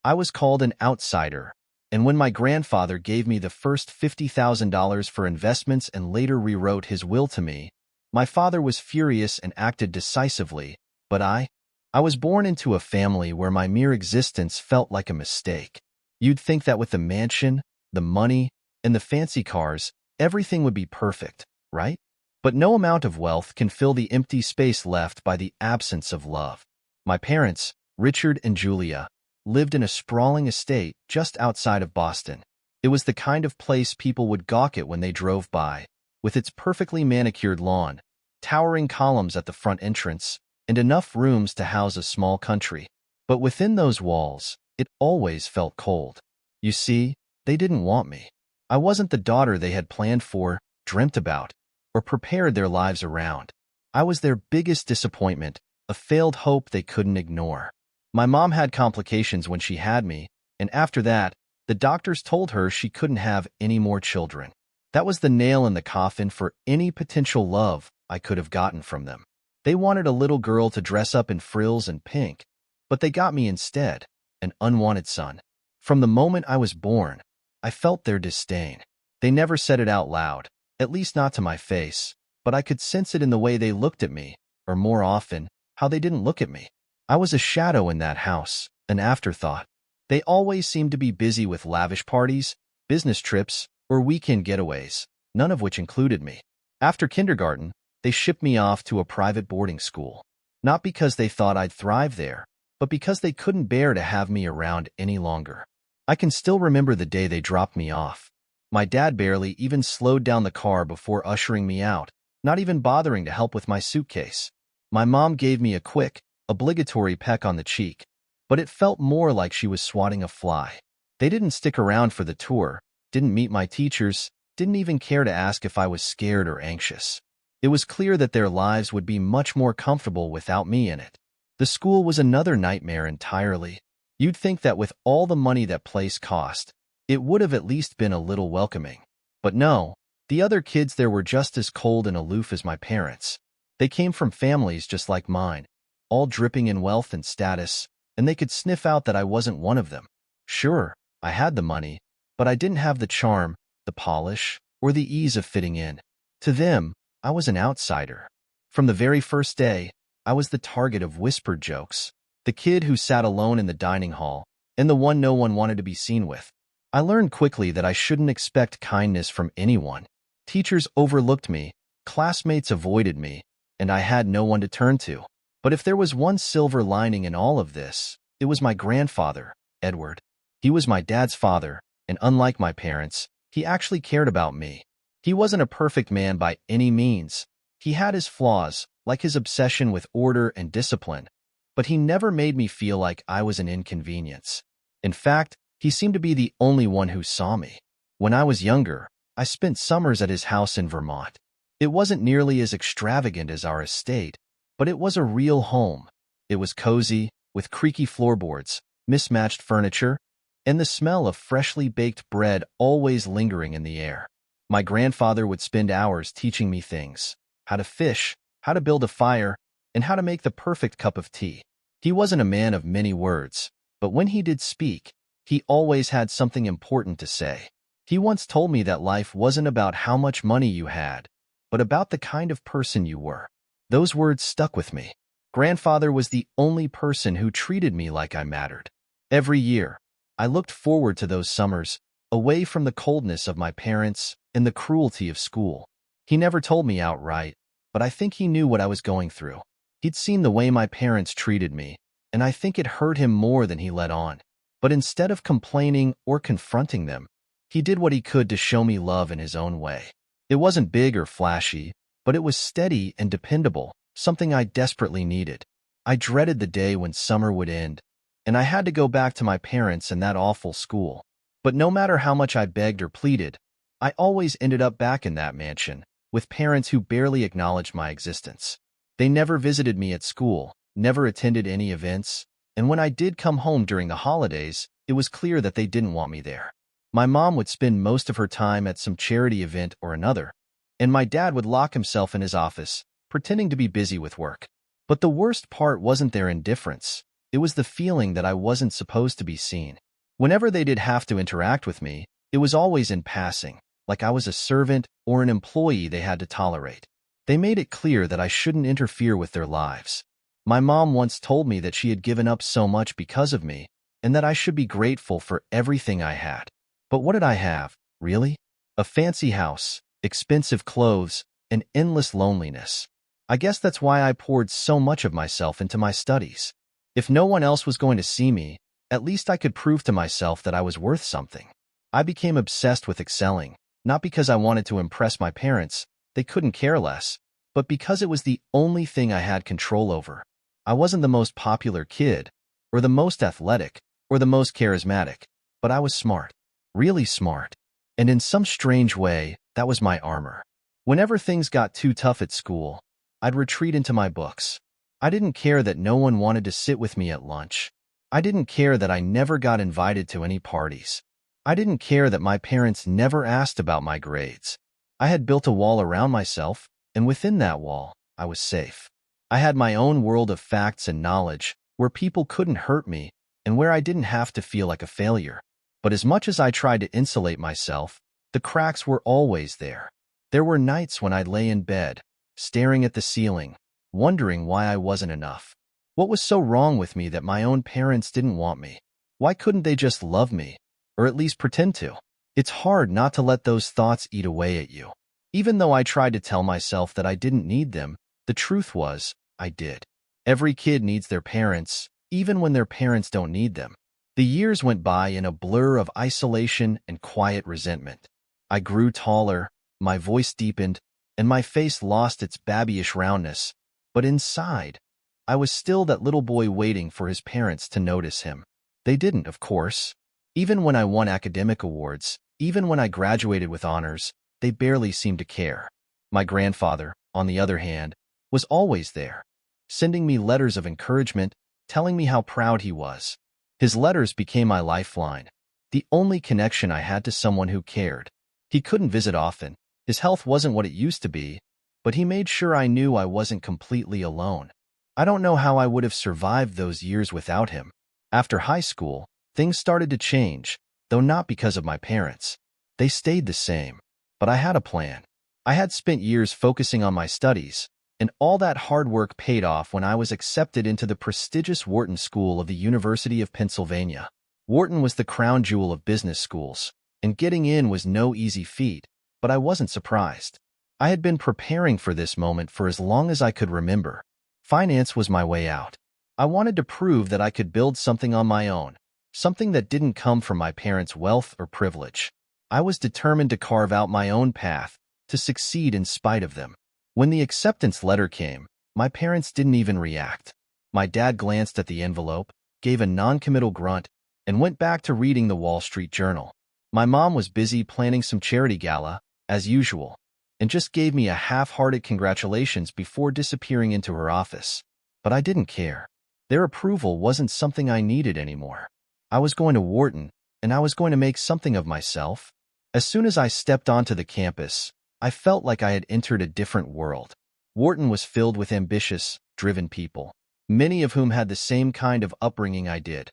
I was called an outsider, and when my grandfather gave me the first $50,000 for investments and later rewrote his will to me, my father was furious and acted decisively, but I was born into a family where my mere existence felt like a mistake. You'd think that with the mansion, the money, and the fancy cars, everything would be perfect, right? But no amount of wealth can fill the empty space left by the absence of love. My parents, Richard and Julia, lived in a sprawling estate just outside of Boston. It was the kind of place people would gawk at when they drove by, with its perfectly manicured lawn, towering columns at the front entrance, and enough rooms to house a small country. But within those walls, it always felt cold. You see, they didn't want me. I wasn't the daughter they had planned for, dreamt about, or prepared their lives around. I was their biggest disappointment, a failed hope they couldn't ignore. My mom had complications when she had me, and after that, the doctors told her she couldn't have any more children. That was the nail in the coffin for any potential love I could have gotten from them. They wanted a little girl to dress up in frills and pink, but they got me instead, an unwanted son. From the moment I was born, I felt their disdain. They never said it out loud, at least not to my face, but I could sense it in the way they looked at me, or more often, how they didn't look at me. I was a shadow in that house, an afterthought. They always seemed to be busy with lavish parties, business trips, or weekend getaways, none of which included me. After kindergarten, they shipped me off to a private boarding school. Not because they thought I'd thrive there, but because they couldn't bear to have me around any longer. I can still remember the day they dropped me off. My dad barely even slowed down the car before ushering me out, not even bothering to help with my suitcase. My mom gave me a quick, obligatory peck on the cheek, but it felt more like she was swatting a fly. They didn't stick around for the tour, didn't meet my teachers, didn't even care to ask if I was scared or anxious. It was clear that their lives would be much more comfortable without me in it. The school was another nightmare entirely. You'd think that with all the money that place cost, it would have at least been a little welcoming. But no, the other kids there were just as cold and aloof as my parents. They came from families just like mine, all dripping in wealth and status, and they could sniff out that I wasn't one of them. Sure, I had the money, but I didn't have the charm, the polish, or the ease of fitting in. To them, I was an outsider. From the very first day, I was the target of whispered jokes, the kid who sat alone in the dining hall, and the one no one wanted to be seen with. I learned quickly that I shouldn't expect kindness from anyone. Teachers overlooked me, classmates avoided me, and I had no one to turn to. But if there was one silver lining in all of this, it was my grandfather, Edward. He was my dad's father, and unlike my parents, he actually cared about me. He wasn't a perfect man by any means. He had his flaws, like his obsession with order and discipline, but he never made me feel like I was an inconvenience. In fact, he seemed to be the only one who saw me. When I was younger, I spent summers at his house in Vermont. It wasn't nearly as extravagant as our estate, but it was a real home. It was cozy, with creaky floorboards, mismatched furniture, and the smell of freshly baked bread always lingering in the air. My grandfather would spend hours teaching me things: how to fish, how to build a fire, and how to make the perfect cup of tea. He wasn't a man of many words, but when he did speak, he always had something important to say. He once told me that life wasn't about how much money you had, but about the kind of person you were. Those words stuck with me. Grandfather was the only person who treated me like I mattered. Every year, I looked forward to those summers, away from the coldness of my parents and the cruelty of school. He never told me outright, but I think he knew what I was going through. He'd seen the way my parents treated me, and I think it hurt him more than he let on. But instead of complaining or confronting them, he did what he could to show me love in his own way. It wasn't big or flashy, but it was steady and dependable, something I desperately needed. I dreaded the day when summer would end, and I had to go back to my parents and that awful school. But no matter how much I begged or pleaded, I always ended up back in that mansion, with parents who barely acknowledged my existence. They never visited me at school, never attended any events, and when I did come home during the holidays, it was clear that they didn't want me there. My mom would spend most of her time at some charity event or another, and my dad would lock himself in his office, pretending to be busy with work. But the worst part wasn't their indifference. It was the feeling that I wasn't supposed to be seen. Whenever they did have to interact with me, it was always in passing, like I was a servant or an employee they had to tolerate. They made it clear that I shouldn't interfere with their lives. My mom once told me that she had given up so much because of me, and that I should be grateful for everything I had. But what did I have, really? A fancy house, expensive clothes, and endless loneliness. I guess that's why I poured so much of myself into my studies. If no one else was going to see me, at least I could prove to myself that I was worth something. I became obsessed with excelling, not because I wanted to impress my parents, they couldn't care less, but because it was the only thing I had control over. I wasn't the most popular kid, or the most athletic, or the most charismatic, but I was smart, really smart. And in some strange way, that was my armor. Whenever things got too tough at school, I'd retreat into my books. I didn't care that no one wanted to sit with me at lunch. I didn't care that I never got invited to any parties. I didn't care that my parents never asked about my grades. I had built a wall around myself, and within that wall, I was safe. I had my own world of facts and knowledge, where people couldn't hurt me, and where I didn't have to feel like a failure. But as much as I tried to insulate myself, the cracks were always there. There were nights when I'd lay in bed, staring at the ceiling, wondering why I wasn't enough. What was so wrong with me that my own parents didn't want me? Why couldn't they just love me, or at least pretend to? It's hard not to let those thoughts eat away at you. Even though I tried to tell myself that I didn't need them, the truth was, I did. Every kid needs their parents, even when their parents don't need them. The years went by in a blur of isolation and quiet resentment. I grew taller, my voice deepened, and my face lost its babyish roundness. But inside, I was still that little boy waiting for his parents to notice him. They didn't, of course. Even when I won academic awards, even when I graduated with honors, they barely seemed to care. My grandfather, on the other hand, was always there, sending me letters of encouragement, telling me how proud he was. His letters became my lifeline, the only connection I had to someone who cared. He couldn't visit often, his health wasn't what it used to be, but he made sure I knew I wasn't completely alone. I don't know how I would have survived those years without him. After high school, things started to change, though not because of my parents. They stayed the same. But I had a plan. I had spent years focusing on my studies, and all that hard work paid off when I was accepted into the prestigious Wharton School of the University of Pennsylvania. Wharton was the crown jewel of business schools, and getting in was no easy feat, but I wasn't surprised. I had been preparing for this moment for as long as I could remember. Finance was my way out. I wanted to prove that I could build something on my own, something that didn't come from my parents' wealth or privilege. I was determined to carve out my own path, to succeed in spite of them. When the acceptance letter came, my parents didn't even react. My dad glanced at the envelope, gave a non-committal grunt, and went back to reading the Wall Street Journal. My mom was busy planning some charity gala, as usual, and just gave me a half-hearted congratulations before disappearing into her office. But I didn't care. Their approval wasn't something I needed anymore. I was going to Wharton, and I was going to make something of myself. As soon as I stepped onto the campus, I felt like I had entered a different world. Wharton was filled with ambitious, driven people, many of whom had the same kind of upbringing I did.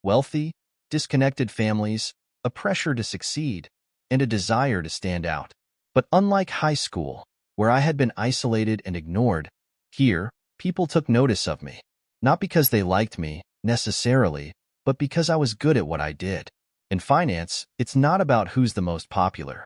Wealthy, disconnected families, a pressure to succeed, and a desire to stand out. But unlike high school, where I had been isolated and ignored, here, people took notice of me. Not because they liked me, necessarily, but because I was good at what I did. In finance, it's not about who's the most popular.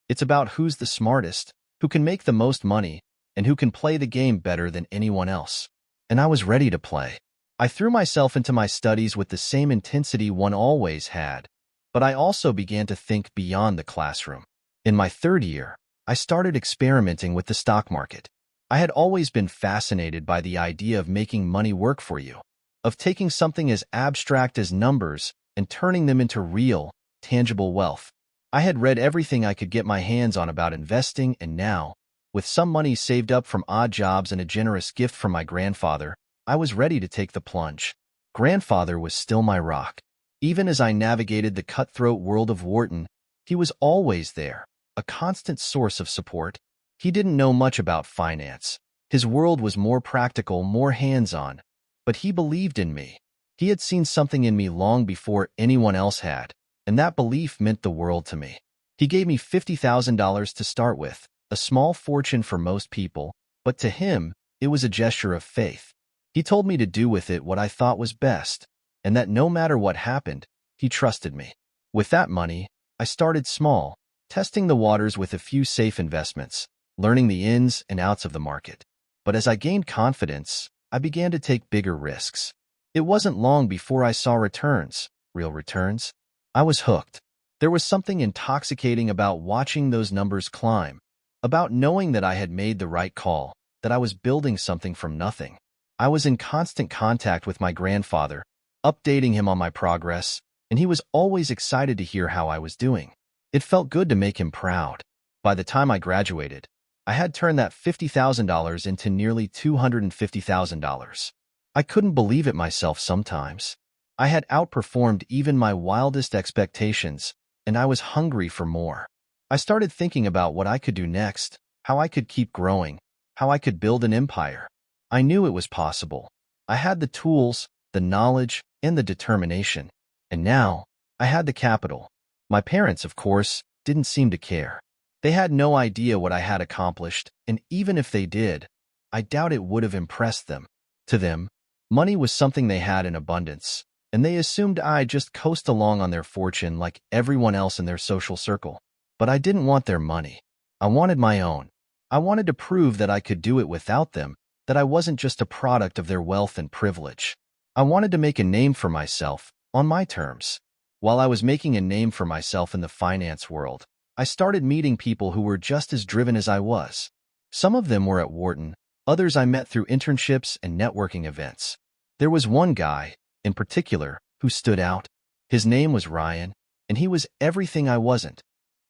It's about who's the smartest, who can make the most money, and who can play the game better than anyone else. And I was ready to play. I threw myself into my studies with the same intensity one always had, but I also began to think beyond the classroom. In my third year, I started experimenting with the stock market. I had always been fascinated by the idea of making money work for you, of taking something as abstract as numbers and turning them into real, tangible wealth. I had read everything I could get my hands on about investing, and now, with some money saved up from odd jobs and a generous gift from my grandfather, I was ready to take the plunge. Grandfather was still my rock. Even as I navigated the cutthroat world of Wharton, he was always there, a constant source of support. He didn't know much about finance. His world was more practical, more hands-on, but he believed in me. He had seen something in me long before anyone else had, and that belief meant the world to me. He gave me $50,000 to start with, a small fortune for most people, but to him, it was a gesture of faith. He told me to do with it what I thought was best, and that no matter what happened, he trusted me. With that money, I started small, testing the waters with a few safe investments, learning the ins and outs of the market. But as I gained confidence, I began to take bigger risks. It wasn't long before I saw returns, real returns. I was hooked. There was something intoxicating about watching those numbers climb, about knowing that I had made the right call, that I was building something from nothing. I was in constant contact with my grandfather, updating him on my progress, and he was always excited to hear how I was doing. It felt good to make him proud. By the time I graduated, I had turned that $50,000 into nearly $250,000. I couldn't believe it myself sometimes. I had outperformed even my wildest expectations, and I was hungry for more. I started thinking about what I could do next, how I could keep growing, how I could build an empire. I knew it was possible. I had the tools, the knowledge, and the determination. And now, I had the capital. My parents, of course, didn't seem to care. They had no idea what I had accomplished, and even if they did, I doubt it would have impressed them. To them, money was something they had in abundance, and they assumed I'd just coast along on their fortune like everyone else in their social circle. But I didn't want their money. I wanted my own. I wanted to prove that I could do it without them, that I wasn't just a product of their wealth and privilege. I wanted to make a name for myself, on my terms. While I was making a name for myself in the finance world, I started meeting people who were just as driven as I was. Some of them were at Wharton, others I met through internships and networking events. There was one guy, in particular, who stood out. His name was Ryan, and he was everything I wasn't.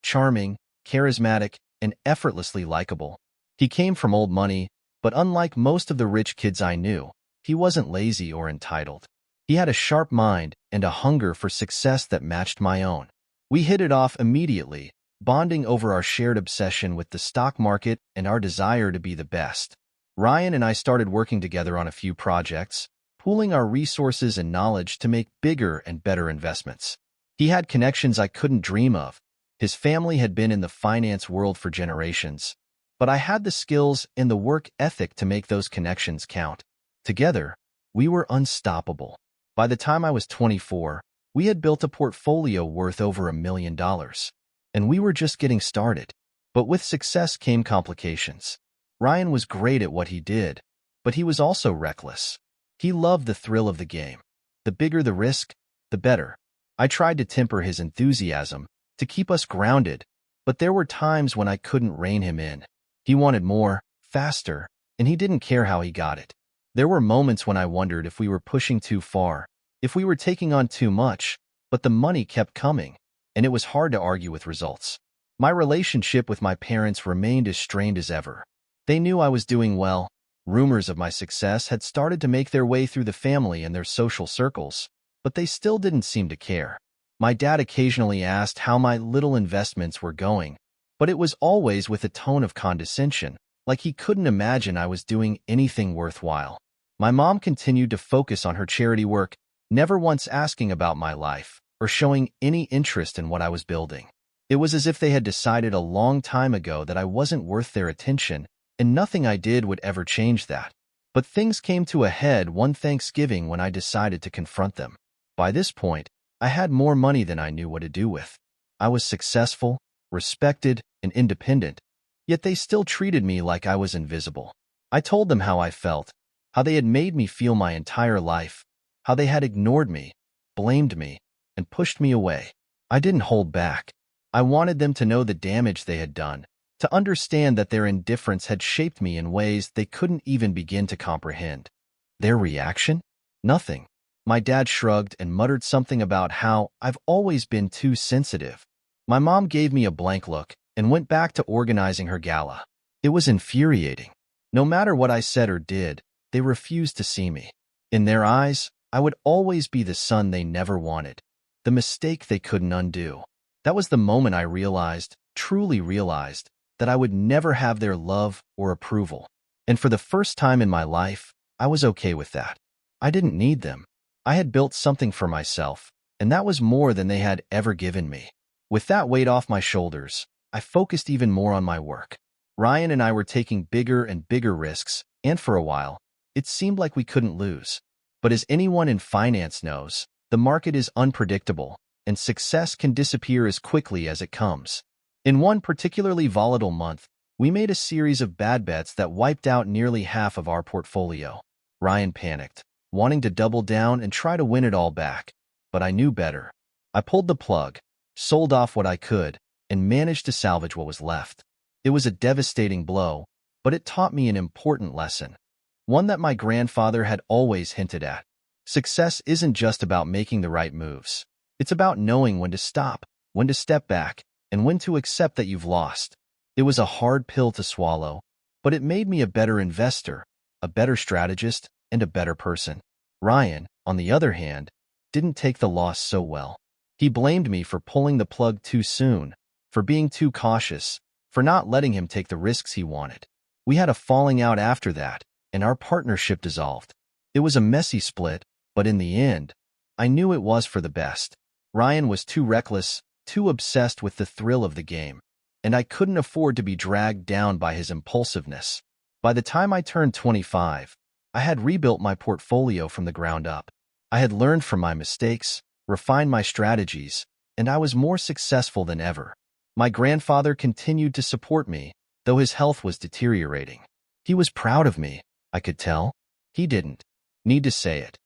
Charming, charismatic, and effortlessly likable. He came from old money, but unlike most of the rich kids I knew, he wasn't lazy or entitled. He had a sharp mind and a hunger for success that matched my own. We hit it off immediately, bonding over our shared obsession with the stock market and our desire to be the best. Ryan and I started working together on a few projects, pooling our resources and knowledge to make bigger and better investments. He had connections I couldn't dream of. His family had been in the finance world for generations, but I had the skills and the work ethic to make those connections count. Together, we were unstoppable. By the time I was 24, we had built a portfolio worth over $1 million, and we were just getting started. But with success came complications. Ryan was great at what he did, but he was also reckless. He loved the thrill of the game. The bigger the risk, the better. I tried to temper his enthusiasm, to keep us grounded, but there were times when I couldn't rein him in. He wanted more, faster, and he didn't care how he got it. There were moments when I wondered if we were pushing too far, if we were taking on too much, but the money kept coming, and it was hard to argue with results. My relationship with my parents remained as strained as ever. They knew I was doing well. Rumors of my success had started to make their way through the family and their social circles, but they still didn't seem to care. My dad occasionally asked how my little investments were going, but it was always with a tone of condescension, like he couldn't imagine I was doing anything worthwhile. My mom continued to focus on her charity work, never once asking about my life or showing any interest in what I was building. It was as if they had decided a long time ago that I wasn't worth their attention, and nothing I did would ever change that. But things came to a head one Thanksgiving when I decided to confront them. By this point, I had more money than I knew what to do with. I was successful, respected, and independent, yet they still treated me like I was invisible. I told them how I felt, how they had made me feel my entire life, how they had ignored me, blamed me, and pushed me away. I didn't hold back. I wanted them to know the damage they had done, to understand that their indifference had shaped me in ways they couldn't even begin to comprehend. Their reaction? Nothing. My dad shrugged and muttered something about how I've always been too sensitive. My mom gave me a blank look and went back to organizing her gala. It was infuriating. No matter what I said or did, they refused to see me. In their eyes, I would always be the son they never wanted, the mistake they couldn't undo. That was the moment I realized, truly realized, that I would never have their love or approval. And for the first time in my life, I was okay with that. I didn't need them. I had built something for myself, and that was more than they had ever given me. With that weight off my shoulders, I focused even more on my work. Ryan and I were taking bigger and bigger risks, and for a while, it seemed like we couldn't lose. But as anyone in finance knows, the market is unpredictable, and success can disappear as quickly as it comes. In one particularly volatile month, we made a series of bad bets that wiped out nearly half of our portfolio. Ryan panicked, wanting to double down and try to win it all back. But I knew better. I pulled the plug, sold off what I could, and managed to salvage what was left. It was a devastating blow, but it taught me an important lesson, one that my grandfather had always hinted at. Success isn't just about making the right moves. It's about knowing when to stop, when to step back, and when to accept that you've lost. It was a hard pill to swallow, but it made me a better investor, a better strategist, and a better person. Ryan, on the other hand, didn't take the loss so well. He blamed me for pulling the plug too soon, for being too cautious, for not letting him take the risks he wanted. We had a falling out after that, and our partnership dissolved. It was a messy split, but in the end, I knew it was for the best. Ryan was too reckless, too obsessed with the thrill of the game, and I couldn't afford to be dragged down by his impulsiveness. By the time I turned 25, I had rebuilt my portfolio from the ground up. I had learned from my mistakes, refined my strategies, and I was more successful than ever. My grandfather continued to support me, though his health was deteriorating. He was proud of me, I could tell. He didn't need to say it.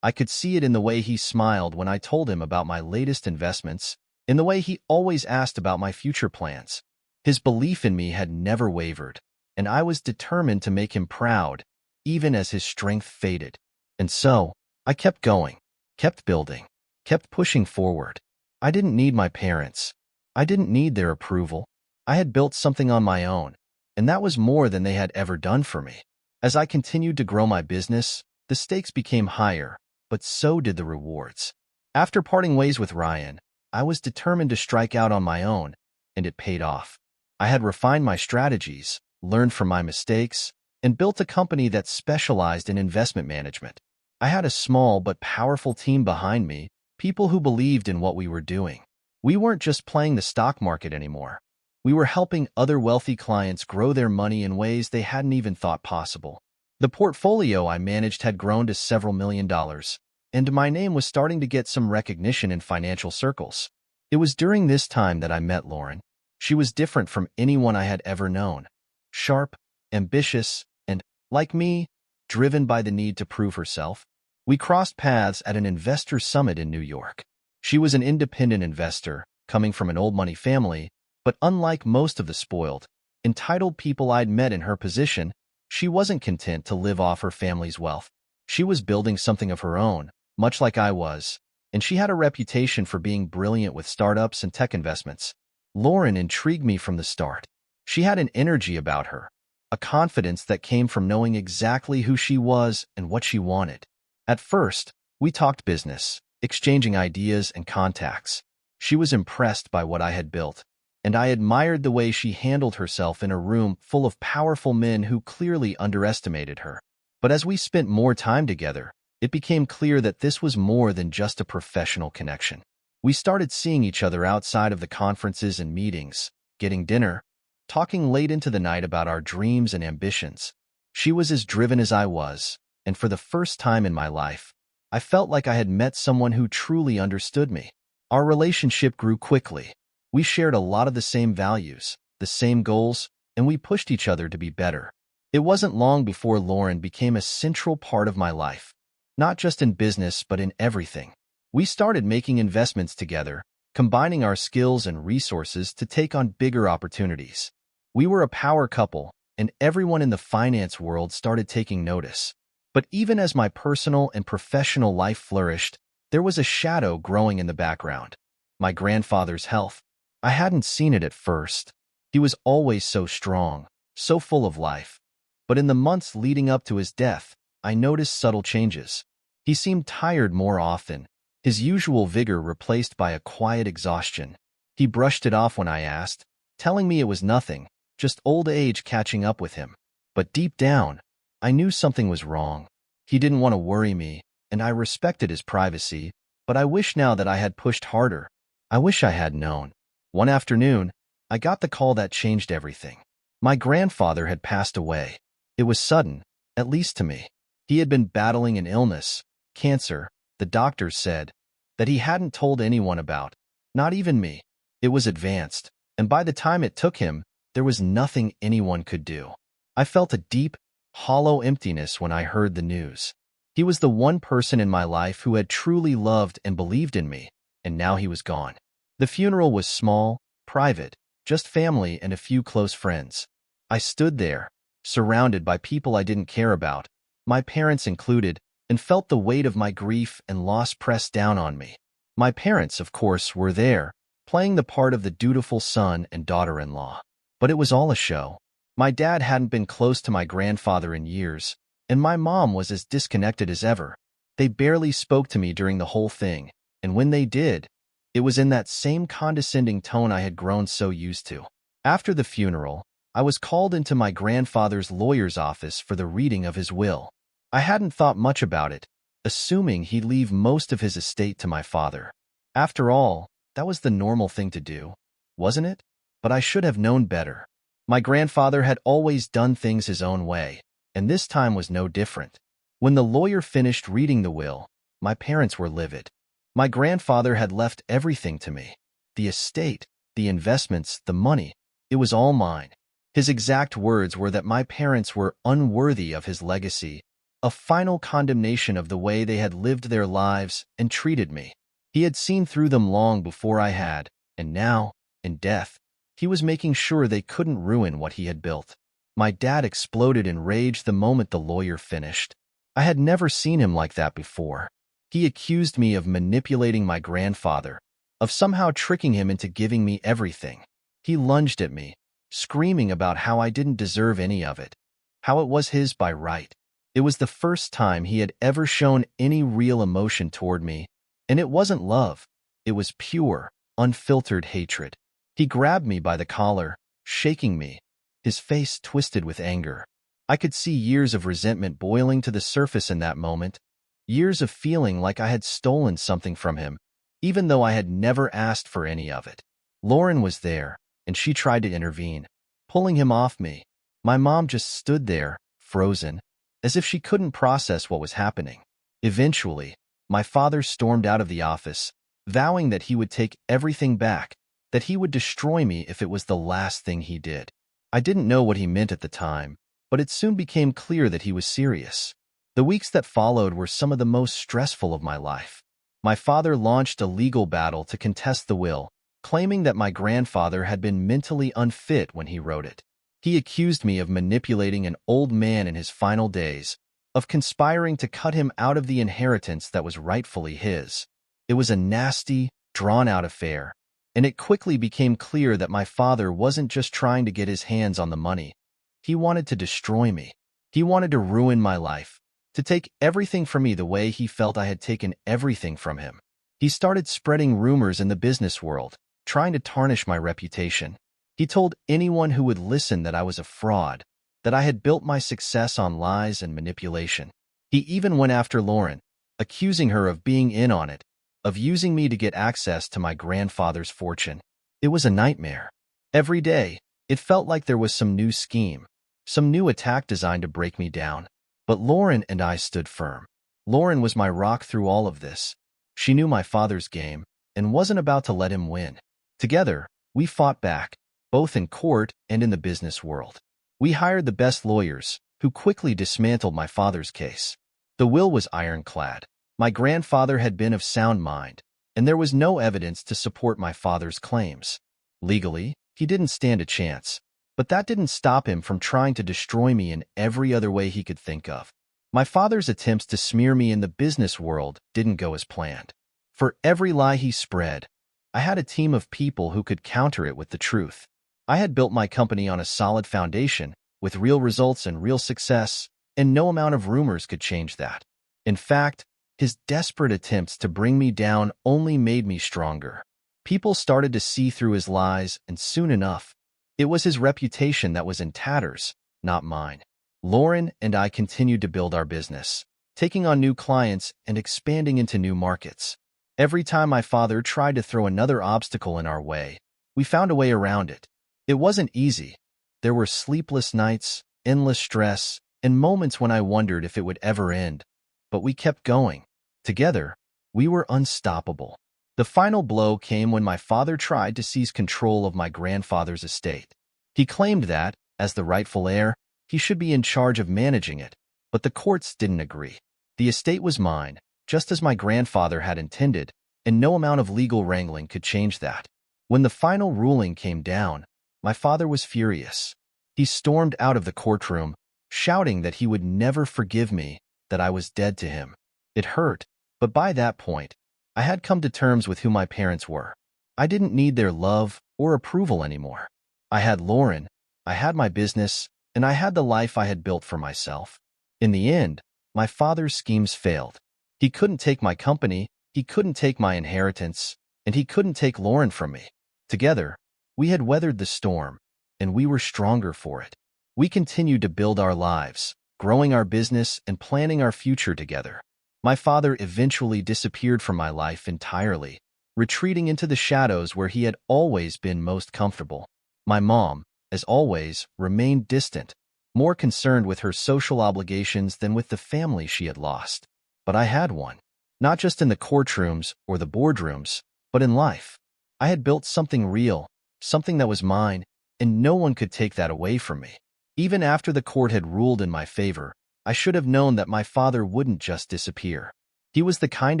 I could see it in the way he smiled when I told him about my latest investments, in the way he always asked about my future plans. His belief in me had never wavered, and I was determined to make him proud, even as his strength faded. And so, I kept going, kept building, kept pushing forward. I didn't need my parents. I didn't need their approval. I had built something on my own, and that was more than they had ever done for me. As I continued to grow my business, the stakes became higher, but so did the rewards. After parting ways with Ryan, I was determined to strike out on my own, and it paid off. I had refined my strategies, learned from my mistakes, and built a company that specialized in investment management. I had a small but powerful team behind me, people who believed in what we were doing. We weren't just playing the stock market anymore. We were helping other wealthy clients grow their money in ways they hadn't even thought possible. The portfolio I managed had grown to several $1,000,000, and my name was starting to get some recognition in financial circles. It was during this time that I met Lauren. She was different from anyone I had ever known. Sharp, ambitious, and, like me, driven by the need to prove herself. We crossed paths at an investor summit in New York. She was an independent investor, coming from an old money family, but unlike most of the spoiled, entitled people I'd met in her position, she wasn't content to live off her family's wealth. She was building something of her own, much like I was, and she had a reputation for being brilliant with startups and tech investments. Lauren intrigued me from the start. She had an energy about her, a confidence that came from knowing exactly who she was and what she wanted. At first, we talked business, exchanging ideas and contacts. She was impressed by what I had built, and I admired the way she handled herself in a room full of powerful men who clearly underestimated her. But as we spent more time together, it became clear that this was more than just a professional connection. We started seeing each other outside of the conferences and meetings, getting dinner, talking late into the night about our dreams and ambitions. She was as driven as I was, and for the first time in my life, I felt like I had met someone who truly understood me. Our relationship grew quickly. We shared a lot of the same values, the same goals, and we pushed each other to be better. It wasn't long before Lauren became a central part of my life, not just in business but in everything. We started making investments together, combining our skills and resources to take on bigger opportunities. We were a power couple, and everyone in the finance world started taking notice. But even as my personal and professional life flourished, there was a shadow growing in the background. My grandfather's health. I hadn't seen it at first. He was always so strong, so full of life. But in the months leading up to his death, I noticed subtle changes. He seemed tired more often, his usual vigor replaced by a quiet exhaustion. He brushed it off when I asked, telling me it was nothing, just old age catching up with him. But deep down, I knew something was wrong. He didn't want to worry me, and I respected his privacy, but I wish now that I had pushed harder. I wish I had known. One afternoon, I got the call that changed everything. My grandfather had passed away. It was sudden, at least to me. He had been battling an illness, cancer, the doctors said, that he hadn't told anyone about, not even me. It was advanced, and by the time it took him, there was nothing anyone could do. I felt a deep, hollow emptiness when I heard the news. He was the one person in my life who had truly loved and believed in me, and now he was gone. The funeral was small, private, just family and a few close friends. I stood there, surrounded by people I didn't care about, my parents included, and felt the weight of my grief and loss press down on me. My parents, of course, were there, playing the part of the dutiful son and daughter-in-law. But it was all a show. My dad hadn't been close to my grandfather in years, and my mom was as disconnected as ever. They barely spoke to me during the whole thing, and when they did, it was in that same condescending tone I had grown so used to. After the funeral, I was called into my grandfather's lawyer's office for the reading of his will. I hadn't thought much about it, assuming he'd leave most of his estate to my father. After all, that was the normal thing to do, wasn't it? But I should have known better. My grandfather had always done things his own way, and this time was no different. When the lawyer finished reading the will, my parents were livid. My grandfather had left everything to me. The estate, the investments, the money, it was all mine. His exact words were that my parents were unworthy of his legacy, a final condemnation of the way they had lived their lives and treated me. He had seen through them long before I had, and now, in death, he was making sure they couldn't ruin what he had built. My dad exploded in rage the moment the lawyer finished. I had never seen him like that before. He accused me of manipulating my grandfather, of somehow tricking him into giving me everything. He lunged at me, screaming about how I didn't deserve any of it, how it was his by right. It was the first time he had ever shown any real emotion toward me, and it wasn't love. It was pure, unfiltered hatred. He grabbed me by the collar, shaking me, his face twisted with anger. I could see years of resentment boiling to the surface in that moment, years of feeling like I had stolen something from him, even though I had never asked for any of it. Lauren was there, and she tried to intervene, pulling him off me. My mom just stood there, frozen, as if she couldn't process what was happening. Eventually, my father stormed out of the office, vowing that he would take everything back, that he would destroy me if it was the last thing he did. I didn't know what he meant at the time, but it soon became clear that he was serious. The weeks that followed were some of the most stressful of my life. My father launched a legal battle to contest the will, claiming that my grandfather had been mentally unfit when he wrote it. He accused me of manipulating an old man in his final days, of conspiring to cut him out of the inheritance that was rightfully his. It was a nasty, drawn-out affair, and it quickly became clear that my father wasn't just trying to get his hands on the money. He wanted to destroy me. He wanted to ruin my life, to take everything from me the way he felt I had taken everything from him. He started spreading rumors in the business world, trying to tarnish my reputation. He told anyone who would listen that I was a fraud, that I had built my success on lies and manipulation. He even went after Lauren, accusing her of being in on it, of using me to get access to my grandfather's fortune. It was a nightmare. Every day, it felt like there was some new scheme, some new attack designed to break me down. But Lauren and I stood firm. Lauren was my rock through all of this. She knew my father's game and wasn't about to let him win. Together, we fought back, both in court and in the business world. We hired the best lawyers, who quickly dismantled my father's case. The will was ironclad. My grandfather had been of sound mind, and there was no evidence to support my father's claims. Legally, he didn't stand a chance, but that didn't stop him from trying to destroy me in every other way he could think of. My father's attempts to smear me in the business world didn't go as planned. For every lie he spread, I had a team of people who could counter it with the truth. I had built my company on a solid foundation, with real results and real success, and no amount of rumors could change that. In fact, his desperate attempts to bring me down only made me stronger. People started to see through his lies, and soon enough, it was his reputation that was in tatters, not mine. Lauren and I continued to build our business. taking on new clients and expanding into new markets. Every time my father tried to throw another obstacle in our way, we found a way around it. It wasn't easy. There were sleepless nights, endless stress, and moments when I wondered if it would ever end. But we kept going. Together, we were unstoppable. The final blow came when my father tried to seize control of my grandfather's estate. He claimed that, as the rightful heir, he should be in charge of managing it, but the courts didn't agree. The estate was mine, just as my grandfather had intended, and no amount of legal wrangling could change that. When the final ruling came down, my father was furious. He stormed out of the courtroom, shouting that he would never forgive me, that I was dead to him. It hurt, but by that point, I had come to terms with who my parents were. I didn't need their love or approval anymore. I had Lauren, I had my business, and I had the life I had built for myself. In the end, my father's schemes failed. He couldn't take my company, he couldn't take my inheritance, and he couldn't take Lauren from me. Together, we had weathered the storm, and we were stronger for it. We continued to build our lives, growing our business and planning our future together. My father eventually disappeared from my life entirely, retreating into the shadows where he had always been most comfortable. My mom, as always, remained distant, more concerned with her social obligations than with the family she had lost. But I had one, not just in the courtrooms or the boardrooms, but in life. I had built something real, something that was mine, and no one could take that away from me. Even after the court had ruled in my favor, I should have known that my father wouldn't just disappear. He was the kind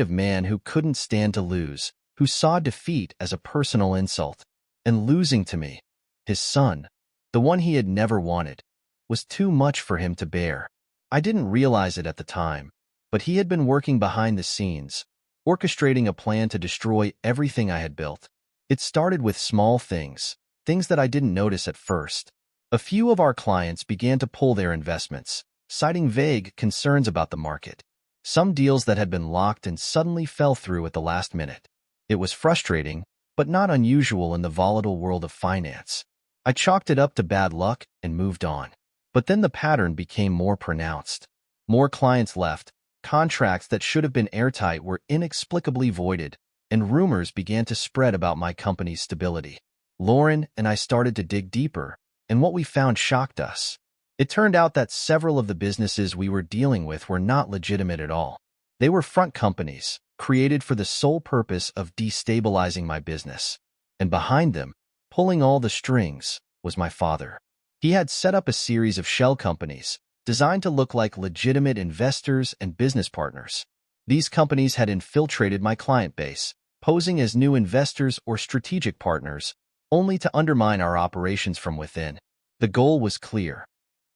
of man who couldn't stand to lose, who saw defeat as a personal insult. And losing to me, his son, the one he had never wanted, was too much for him to bear. I didn't realize it at the time, but he had been working behind the scenes, orchestrating a plan to destroy everything I had built. It started with small things that I didn't notice at first. A few of our clients began to pull their investments, citing vague concerns about the market. Some deals that had been locked and suddenly fell through at the last minute. It was frustrating, but not unusual in the volatile world of finance. I chalked it up to bad luck and moved on. But then the pattern became more pronounced. More clients left, contracts that should have been airtight were inexplicably voided, and rumors began to spread about my company's stability. Lauren and I started to dig deeper, and what we found shocked us. It turned out that several of the businesses we were dealing with were not legitimate at all. They were front companies, created for the sole purpose of destabilizing my business. And behind them, pulling all the strings, was my father. He had set up a series of shell companies, designed to look like legitimate investors and business partners. These companies had infiltrated my client base, posing as new investors or strategic partners, only to undermine our operations from within. The goal was clear.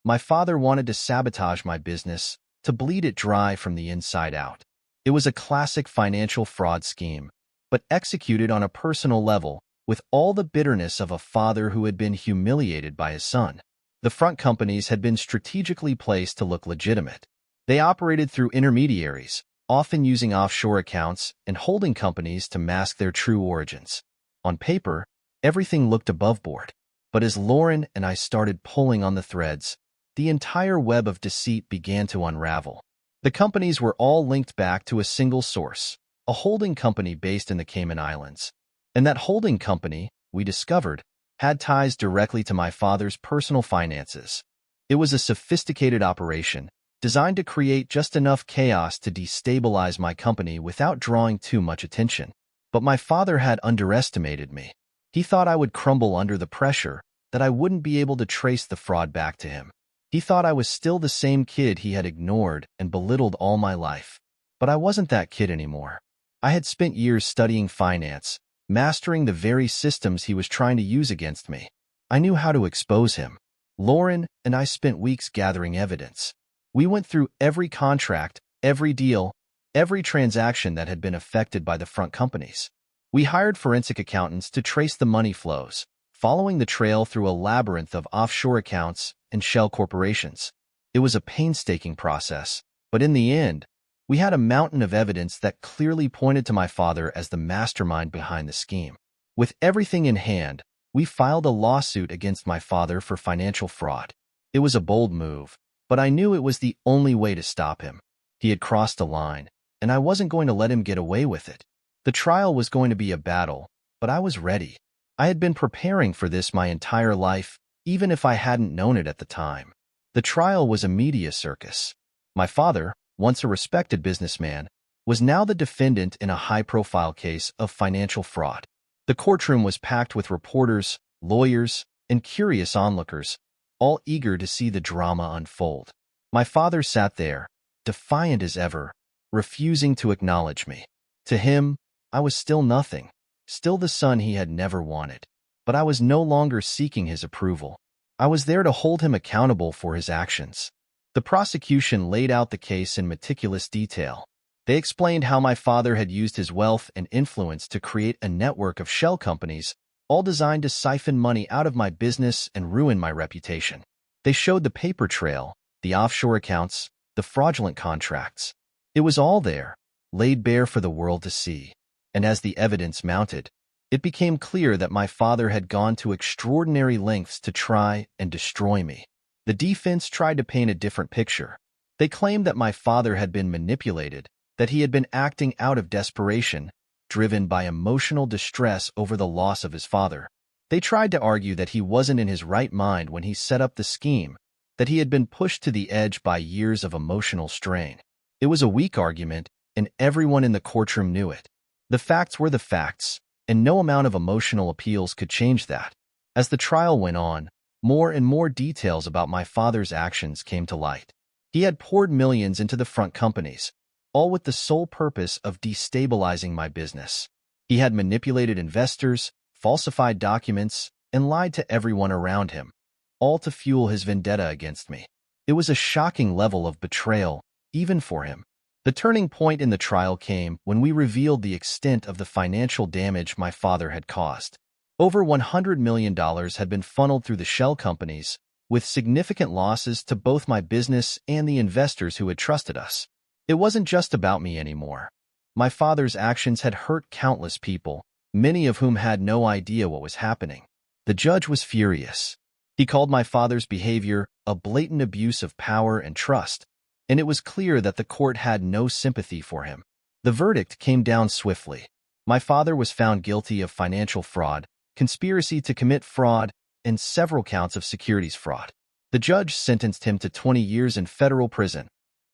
My father wanted to sabotage my business, to bleed it dry from the inside out. It was a classic financial fraud scheme, but executed on a personal level, with all the bitterness of a father who had been humiliated by his son. The front companies had been strategically placed to look legitimate. They operated through intermediaries, often using offshore accounts and holding companies to mask their true origins. On paper, everything looked above board. But as Lauren and I started pulling on the threads, the entire web of deceit began to unravel. The companies were all linked back to a single source, a holding company based in the Cayman Islands. And that holding company, we discovered, had ties directly to my father's personal finances. It was a sophisticated operation, designed to create just enough chaos to destabilize my company without drawing too much attention. But my father had underestimated me. He thought I would crumble under the pressure, that I wouldn't be able to trace the fraud back to him. He thought I was still the same kid he had ignored and belittled all my life. But I wasn't that kid anymore. I had spent years studying finance, mastering the very systems he was trying to use against me. I knew how to expose him. Lauren and I spent weeks gathering evidence. We went through every contract, every deal, every transaction that had been affected by the front companies. We hired forensic accountants to trace the money flows, following the trail through a labyrinth of offshore accounts and shell corporations. It was a painstaking process, but in the end, we had a mountain of evidence that clearly pointed to my father as the mastermind behind the scheme. With everything in hand, we filed a lawsuit against my father for financial fraud. It was a bold move, but I knew it was the only way to stop him. He had crossed a line, and I wasn't going to let him get away with it. The trial was going to be a battle, but I was ready. I had been preparing for this my entire life, even if I hadn't known it at the time. The trial was a media circus. My father, once a respected businessman, was now the defendant in a high-profile case of financial fraud. The courtroom was packed with reporters, lawyers, and curious onlookers, all eager to see the drama unfold. My father sat there, defiant as ever, refusing to acknowledge me. To him, I was still nothing, still the son he had never wanted. But I was no longer seeking his approval. I was there to hold him accountable for his actions. The prosecution laid out the case in meticulous detail. They explained how my father had used his wealth and influence to create a network of shell companies, all designed to siphon money out of my business and ruin my reputation. They showed the paper trail, the offshore accounts, the fraudulent contracts. It was all there, laid bare for the world to see. And as the evidence mounted, it became clear that my father had gone to extraordinary lengths to try and destroy me. The defense tried to paint a different picture. They claimed that my father had been manipulated, that he had been acting out of desperation, driven by emotional distress over the loss of his father. They tried to argue that he wasn't in his right mind when he set up the scheme, that he had been pushed to the edge by years of emotional strain. It was a weak argument, and everyone in the courtroom knew it. The facts were the facts, and no amount of emotional appeals could change that. As the trial went on, more and more details about my father's actions came to light. He had poured millions into the front companies, all with the sole purpose of destabilizing my business. He had manipulated investors, falsified documents, and lied to everyone around him, all to fuel his vendetta against me. It was a shocking level of betrayal, even for him. The turning point in the trial came when we revealed the extent of the financial damage my father had caused. Over $100 million had been funneled through the shell companies, with significant losses to both my business and the investors who had trusted us. It wasn't just about me anymore. My father's actions had hurt countless people, many of whom had no idea what was happening. The judge was furious. He called my father's behavior a blatant abuse of power and trust, and it was clear that the court had no sympathy for him. The verdict came down swiftly. My father was found guilty of financial fraud, conspiracy to commit fraud, and several counts of securities fraud. The judge sentenced him to 20 years in federal prison,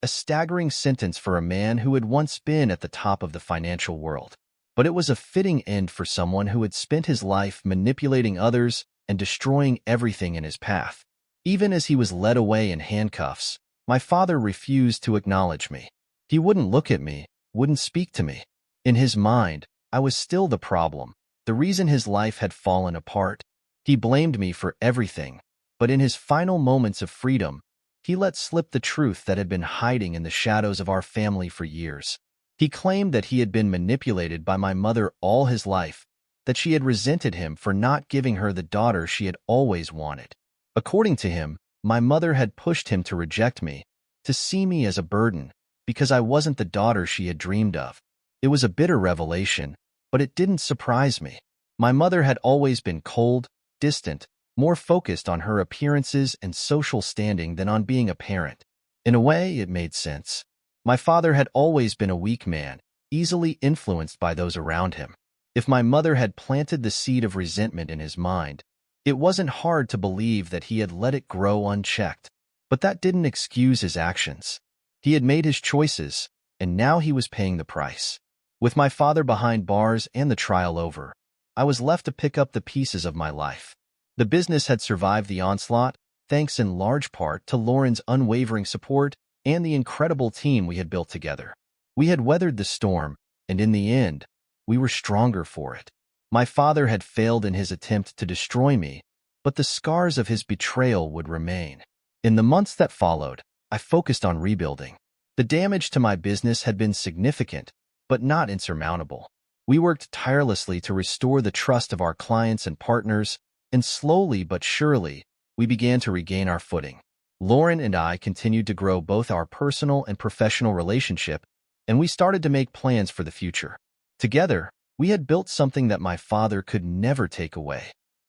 a staggering sentence for a man who had once been at the top of the financial world. But it was a fitting end for someone who had spent his life manipulating others and destroying everything in his path. Even as he was led away in handcuffs, my father refused to acknowledge me. He wouldn't look at me, wouldn't speak to me. In his mind, I was still the problem, the reason his life had fallen apart. He blamed me for everything, but in his final moments of freedom, he let slip the truth that had been hiding in the shadows of our family for years. He claimed that he had been manipulated by my mother all his life, that she had resented him for not giving her the daughter she had always wanted. According to him, my mother had pushed him to reject me, to see me as a burden, because I wasn't the daughter she had dreamed of. It was a bitter revelation, but it didn't surprise me. My mother had always been cold, distant, more focused on her appearances and social standing than on being a parent. In a way, it made sense. My father had always been a weak man, easily influenced by those around him. If my mother had planted the seed of resentment in his mind, it wasn't hard to believe that he had let it grow unchecked. But that didn't excuse his actions. He had made his choices, and now he was paying the price. With my father behind bars and the trial over, I was left to pick up the pieces of my life. The business had survived the onslaught, thanks in large part to Lauren's unwavering support and the incredible team we had built together. We had weathered the storm, and in the end, we were stronger for it. My father had failed in his attempt to destroy me, but the scars of his betrayal would remain. In the months that followed, I focused on rebuilding. The damage to my business had been significant, but not insurmountable. We worked tirelessly to restore the trust of our clients and partners, and slowly but surely, we began to regain our footing. Lauren and I continued to grow both our personal and professional relationship, and we started to make plans for the future. Together, we had built something that my father could never take away.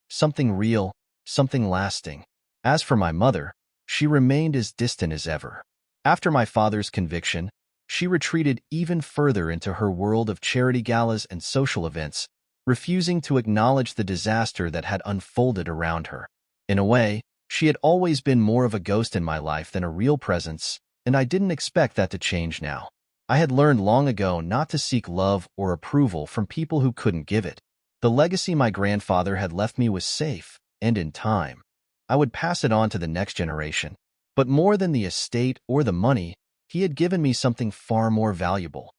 Something real, something lasting. As for my mother, she remained as distant as ever. After my father's conviction, She retreated even further into her world of charity galas and social events, refusing to acknowledge the disaster that had unfolded around her. In a way, she had always been more of a ghost in my life than a real presence, and I didn't expect that to change now. I had learned long ago not to seek love or approval from people who couldn't give it. The legacy my grandfather had left me was safe, and in time, I would pass it on to the next generation. But more than the estate or the money, he had given me something far more valuable.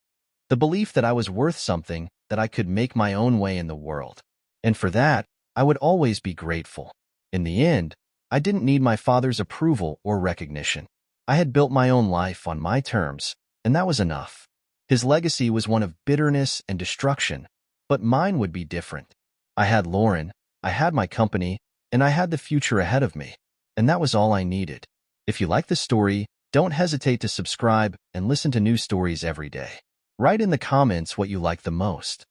The belief that I was worth something, that I could make my own way in the world. And for that, I would always be grateful. In the end, I didn't need my father's approval or recognition. I had built my own life on my terms, and that was enough. His legacy was one of bitterness and destruction, but mine would be different. I had Lauren, I had my company, and I had the future ahead of me. And that was all I needed. If you like the story, don't hesitate to subscribe and listen to new stories every day. Write in the comments what you like the most.